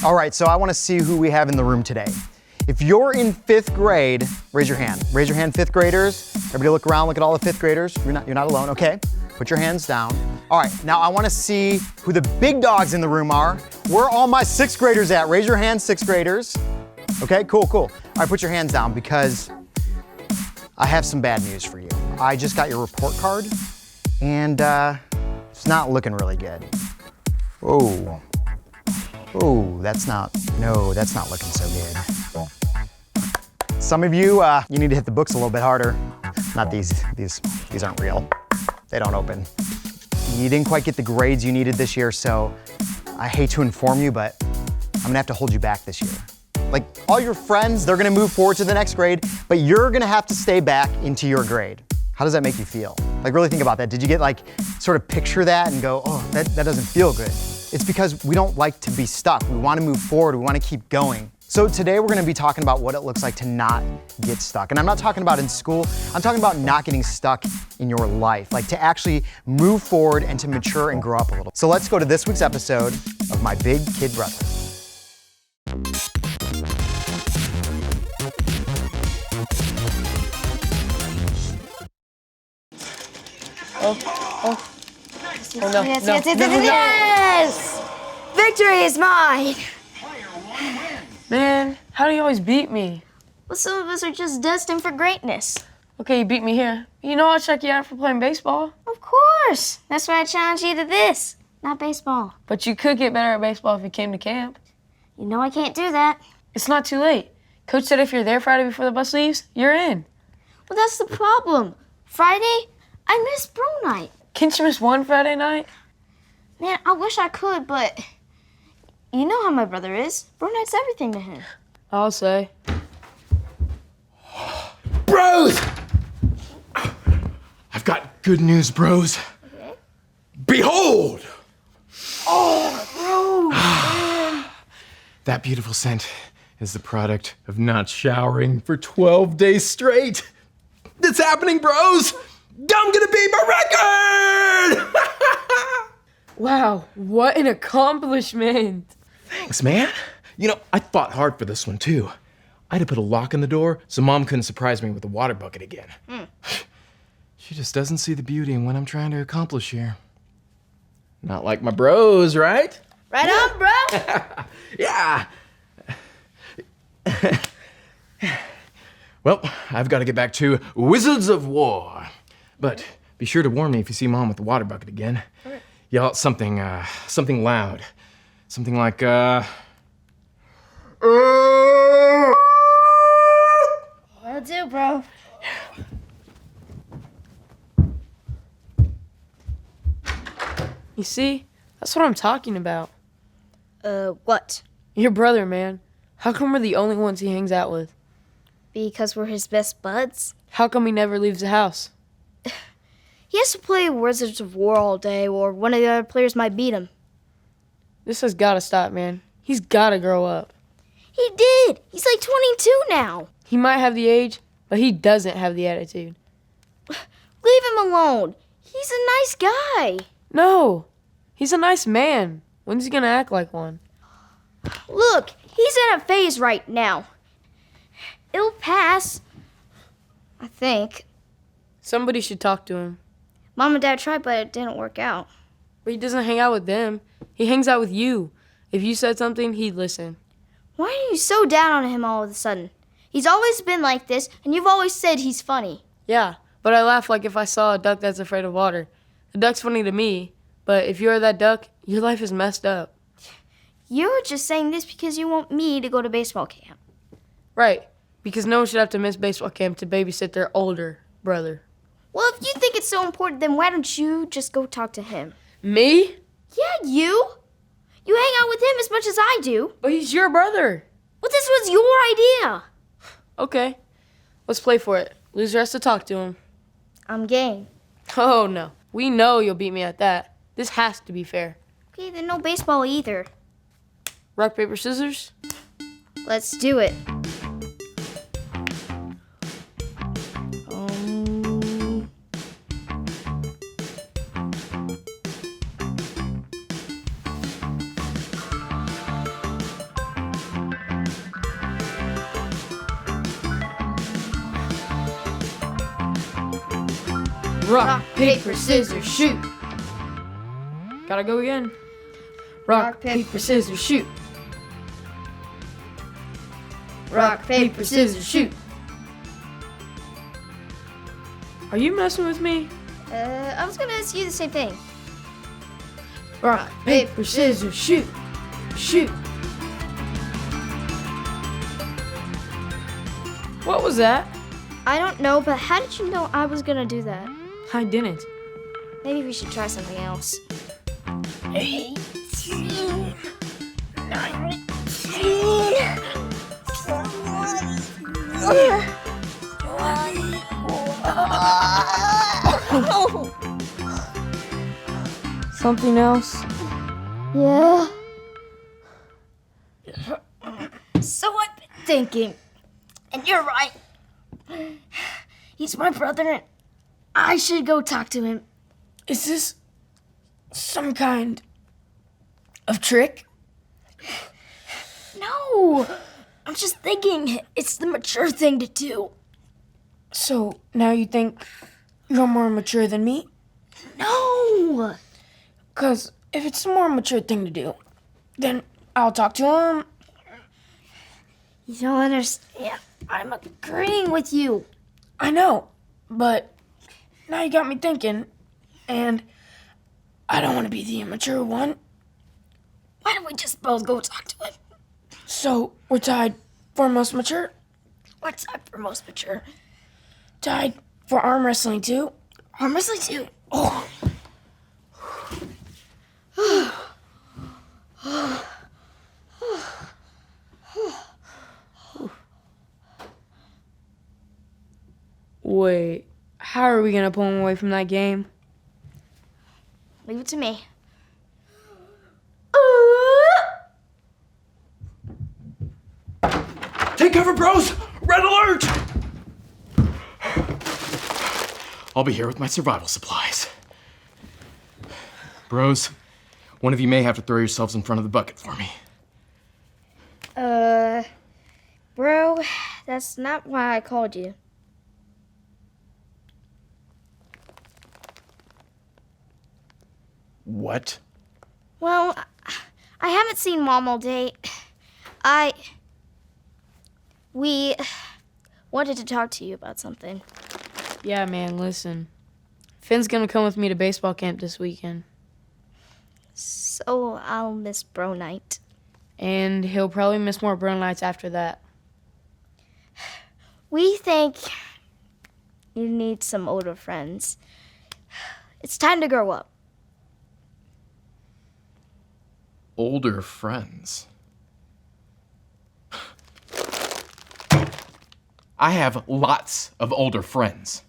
All right, so I want to see who we have in the room today. If you're in 5th grade, raise your hand. Raise your hand, 5th graders. Everybody look around, look at all the 5th graders. You're not alone, okay? Put your hands down. All right, now I want to see who the big dogs in the room are. Where are all my 6th graders at? Raise your hands, 6th graders. Okay, cool. All right, put your hands down because I have some bad news for you. I just got your report card and it's not looking really good. Oh, that's not looking so good. Some of you, you need to hit the books a little bit harder. Not these aren't real. They don't open. You didn't quite get the grades you needed this year, so I hate to inform you, but I'm gonna have to hold you back this year. Like all your friends, they're gonna move forward to the next grade, but you're gonna have to stay back into your grade. How does that make you feel? Like really think about that. Did you get like, sort of picture that and go, oh, that doesn't feel good? It's because we don't like to be stuck. We wanna move forward, we wanna keep going. So today we're gonna be talking about what it looks like to not get stuck. And I'm not talking about in school, I'm talking about not getting stuck in your life, like to actually move forward and to mature and grow up a little. So let's go to this week's episode of My Big Kid Brother. Oh no, Yes! Victory is mine! Man, how do you always beat me? Well, some of us are just destined for greatness. Okay, you beat me here. You know I'll check you out for playing baseball. Of course! That's why I challenge you to this, not baseball. But you could get better at baseball if you came to camp. You know I can't do that. It's not too late. Coach said if you're there Friday before the bus leaves, you're in. Well, that's the problem. Friday, I missed bro night. Can't you miss one Friday night? Man, I wish I could, but you know how my brother is. Bro night's everything to him. I'll say. Bros! I've got good news, bros. Okay. Behold! Oh, bro, man. That beautiful scent is the product of not showering for 12 days straight. It's happening, bros! I'm gonna beat my record! Wow, what an accomplishment. Thanks, man. You know, I fought hard for this one, too. I had to put a lock in the door so Mom couldn't surprise me with a water bucket again. She just doesn't see the beauty in what I'm trying to accomplish here. Not like my bros, right? Right on, bro. Yeah. Well, I've got to get back to Wizards of War. But be sure to warn me if you see Mom with the water bucket again. Okay. Yell out something loud. Something like, Will do, bro. You see, that's what I'm talking about. What? Your brother, man. How come we're the only ones he hangs out with? Because we're his best buds? How come he never leaves the house? He has to play Wizards of War all day, or one of the other players might beat him. This has gotta stop, man. He's gotta grow up. He did! He's like 22 now! He might have the age, but he doesn't have the attitude. Leave him alone! He's a nice guy! No! He's a nice man. When's he gonna act like one? Look, he's in a phase right now. It'll pass. I think. Somebody should talk to him. Mom and Dad tried, but it didn't work out. But he doesn't hang out with them. He hangs out with you. If you said something, he'd listen. Why are you so down on him all of a sudden? He's always been like this, and you've always said he's funny. Yeah, but I laugh like if I saw a duck that's afraid of water. The duck's funny to me, but if you're that duck, your life is messed up. You're just saying this because you want me to go to baseball camp. Right, because no one should have to miss baseball camp to babysit their older brother. Well, if you think it's so important, then why don't you just go talk to him? Me? Yeah, you. You hang out with him as much as I do. But he's your brother. Well, this was your idea. Okay, let's play for it. Loser has to talk to him. I'm game. Oh, no. We know you'll beat me at that. This has to be fair. Okay, then no baseball either. Rock, paper, scissors? Let's do it. Rock, paper, scissors, shoot. Gotta go again. Rock, paper, scissors, shoot. Rock, paper, scissors, shoot. Are you messing with me? I was gonna ask you the same thing. Rock, paper, scissors, shoot. Shoot. What was that? I don't know, but how did you know I was gonna do that? I didn't. Maybe we should try something else. 18, 19, 20. Something else? Yeah. So I've been thinking, and you're right. He's my brother, and I should go talk to him. Is this some kind of trick? No, I'm just thinking it's the mature thing to do. So now you think you're more mature than me? No. Because if it's a more mature thing to do, then I'll talk to him. You don't understand. I'm agreeing with you. I know, but now you got me thinking, and I don't want to be the immature one. Why don't we just both go talk to him? So we're tied for most mature, What's time for most mature? tied for arm wrestling too. Arm wrestling too. Oh, wait, how are we gonna pull him away from that game? Leave it to me. Take cover, bros! Red alert! I'll be here with my survival supplies. Bros, one of you may have to throw yourselves in front of the bucket for me. Bro, that's not why I called you. What? Well, I haven't seen Mom all day. We wanted to talk to you about something. Yeah, man, listen. Finn's gonna come with me to baseball camp this weekend. So I'll miss bro night. And he'll probably miss more bro nights after that. We think you need some older friends. It's time to grow up. Older friends. I have lots of older friends.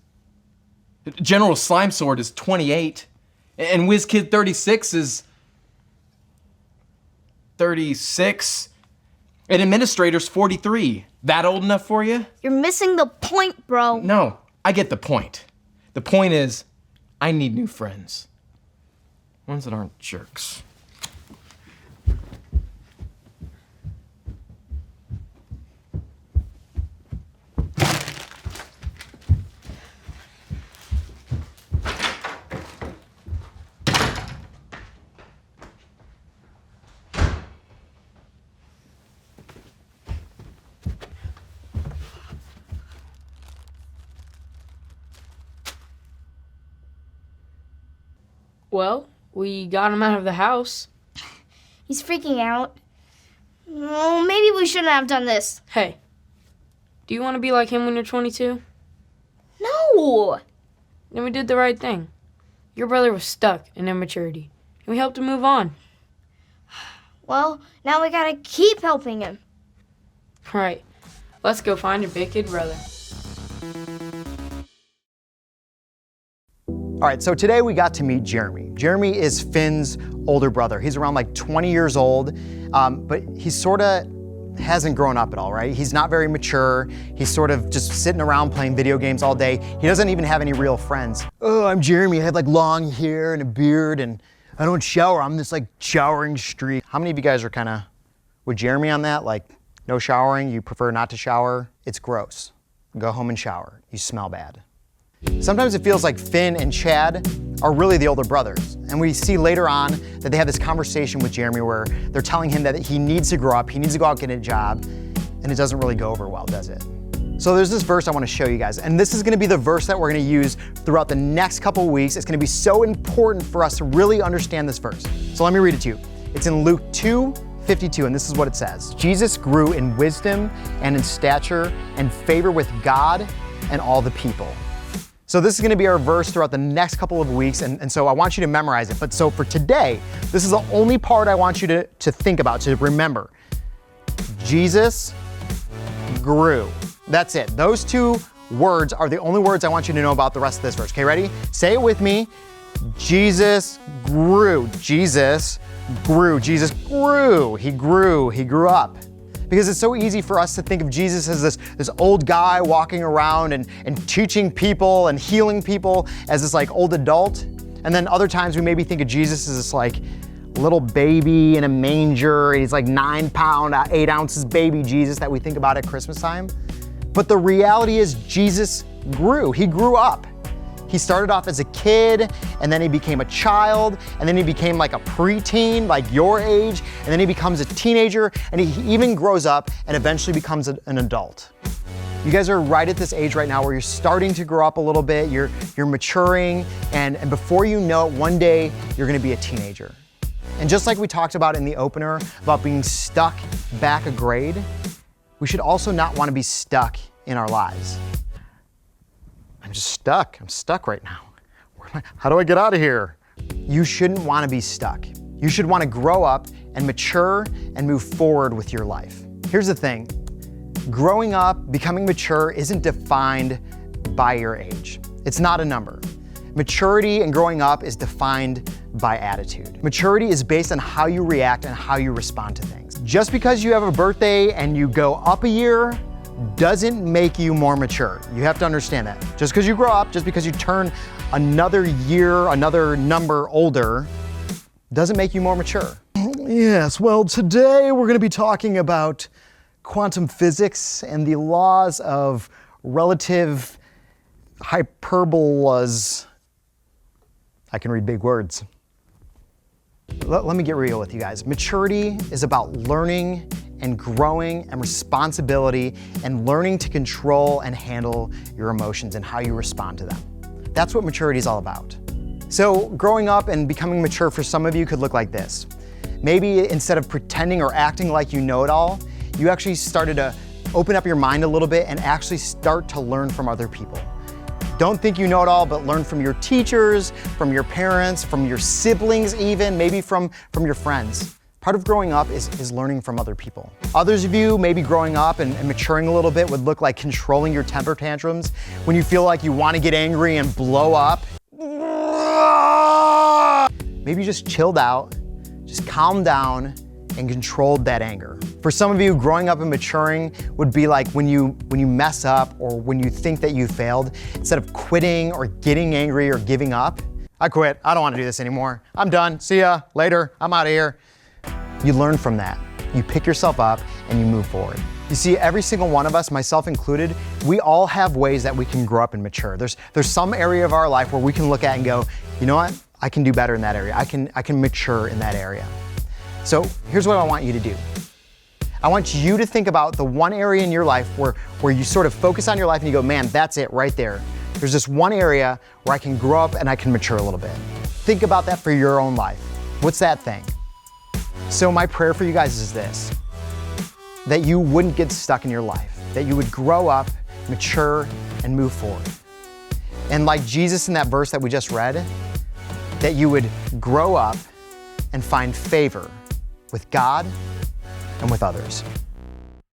General Slime Sword is 28, and WizKid 36 is 36, and Administrator's 43. That old enough for you? You're missing the point, bro. No, I get the point. The point is, I need new friends. Ones that aren't jerks. Well, we got him out of the house. He's freaking out. Oh, maybe we shouldn't have done this. Hey, do you want to be like him when you're 22? No! Then we did the right thing. Your brother was stuck in immaturity, and we helped him move on. Well, now we gotta keep helping him. Right. Let's go find your big kid brother. All right, so today we got to meet Jeremy. Jeremy is Finn's older brother. He's around like 20 years old, but he sort of hasn't grown up at all, right? He's not very mature. He's sort of just sitting around playing video games all day. He doesn't even have any real friends. Oh, I'm Jeremy. I have like long hair and a beard, and I don't shower. I'm this like showering streak. How many of you guys are kind of with Jeremy on that? Like, no showering, you prefer not to shower? It's gross. Go home and shower. You smell bad. Sometimes it feels like Finn and Chad are really the older brothers. And we see later on that they have this conversation with Jeremy where they're telling him that he needs to grow up, he needs to go out and get a job, and it doesn't really go over well, does it? So there's this verse I want to show you guys, and this is going to be the verse that we're going to use throughout the next couple of weeks. It's going to be so important for us to really understand this verse. So let me read it to you. It's in Luke 2:52, and this is what it says. Jesus grew in wisdom and in stature and favor with God and all the people. So this is going to be our verse throughout the next couple of weeks, and so I want you to memorize it. But so for today, this is the only part I want you to think about, to remember. Jesus grew. That's it. Those two words are the only words I want you to know about the rest of this verse. Okay, ready? Say it with me. Jesus grew. Jesus grew. Jesus grew. He grew. He grew up. Because it's so easy for us to think of Jesus as this old guy walking around and teaching people and healing people as this like old adult. And then other times we maybe think of Jesus as this like little baby in a manger. He's like 9 pound, 8 ounces baby Jesus that we think about at Christmas time. But the reality is Jesus grew. He grew up. He started off as a kid, and then he became a child, and then he became like a preteen, like your age, and then he becomes a teenager, and he even grows up and eventually becomes an adult. You guys are right at this age right now where you're starting to grow up a little bit, you're maturing, and before you know it, one day you're gonna be a teenager. And just like we talked about in the opener about being stuck back a grade, we should also not want to be stuck in our lives. I'm just stuck. I'm stuck right now. How do I get out of here? You shouldn't want to be stuck. You should want to grow up and mature and move forward with your life. Here's the thing. Growing up, becoming mature isn't defined by your age. It's not a number. Maturity and growing up is defined by attitude. Maturity is based on how you react and how you respond to things. Just because you have a birthday and you go up a year doesn't make you more mature. You have to understand that. Just because you grow up, just because you turn another year, another number older, doesn't make you more mature. Yes, well, today we're going to be talking about quantum physics and the laws of relative hyperbolas. I can read big words. Let me get real with you guys. Maturity is about learning and growing and responsibility and learning to control and handle your emotions and how you respond to them. That's what maturity is all about. So growing up and becoming mature for some of you could look like this. Maybe instead of pretending or acting like you know it all, you actually started to open up your mind a little bit and actually start to learn from other people. Don't think you know it all, but learn from your teachers, from your parents, from your siblings even, maybe from your friends. Part of growing up is learning from other people. Others of you, maybe growing up and maturing a little bit would look like controlling your temper tantrums when you feel like you want to get angry and blow up. Maybe you just chilled out, just calmed down and controlled that anger. For some of you, growing up and maturing would be like when you mess up or when you think that you failed, instead of quitting or getting angry or giving up, I quit, I don't want to do this anymore. I'm done, see ya, later, I'm out of here. You learn from that. You pick yourself up and you move forward. You see, every single one of us, myself included, we all have ways that we can grow up and mature. There's some area of our life where we can look at and go, you know what? I can do better in that area. I can mature in that area. So here's what I want you to do. I want you to think about the one area in your life where you sort of focus on your life and you go, man, that's it right there. There's this one area where I can grow up and I can mature a little bit. Think about that for your own life. What's that thing? So my prayer for you guys is this, that you wouldn't get stuck in your life, that you would grow up, mature, and move forward. And like Jesus in that verse that we just read, that you would grow up and find favor with God and with others.